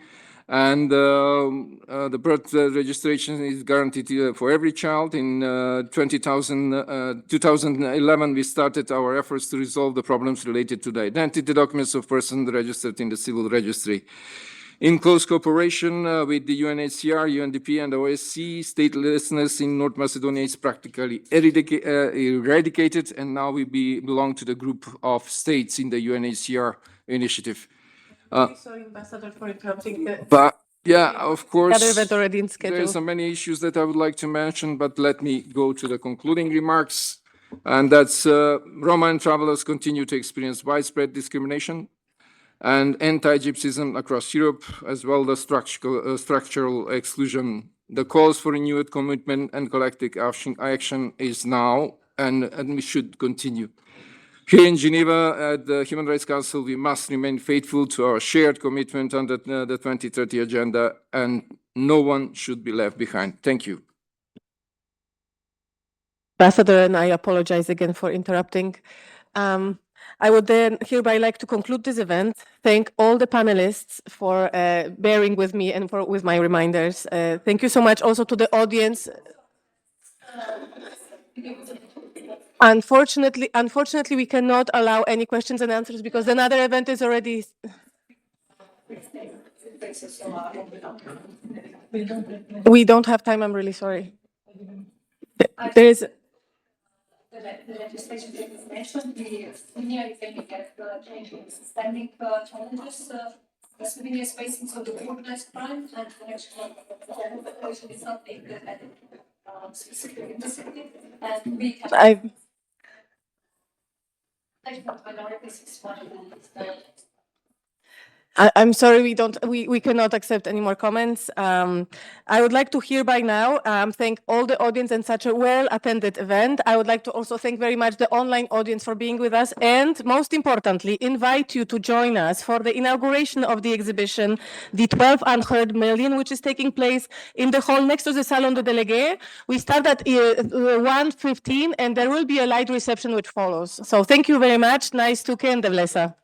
And the birth registration is guaranteed for every child. In 2011, we started our efforts to resolve the problems related to the identity documents of persons registered in the civil registry. In close cooperation with the UNHCR, UNDP, and OSCE, statelessness in North Macedonia is practically eradicated, and now we belong to the group of states in the UNHCR initiative. Sorry, Ambassador, for interrupting. But yeah, of course, Other event already in schedule. there are so many issues that I would like to mention, but let me go to the concluding remarks. And that's Roma and Travellers continue to experience widespread discrimination and anti-gypsyism across Europe, as well as structural exclusion. The calls for renewed commitment and collective action is now, and we should continue. Here in Geneva, at the Human Rights Council, we must remain faithful to our shared commitment under the 2030 agenda, and no one should be left behind. Thank you. Ambassador, and I apologize again for interrupting. I would then hereby like to conclude this event. Thank all the panelists for bearing with me and with my reminders. Thank you so much also to the audience. Unfortunately, we cannot allow any questions and answers because another event is already. We don't have time. I'm really sorry. There is. The legislation that was mentioned, Slovenia is aiming at changing systemic challenges Slovenia is facing, so the organized crime and actually the population is not being specifically investigated. And we have minorities is one of the I'm sorry, we cannot accept any more comments. I would like to hereby now thank all the audience in such a well-attended event. I would like to also thank very much the online audience for being with us, and most importantly, invite you to join us for the inauguration of the exhibition, the 12th Unheard Million, which is taking place in the hall next to the Salon de Délégués. We start at 1:15, and there will be a light reception which follows. So thank you very much. Nice to Kendevlesa.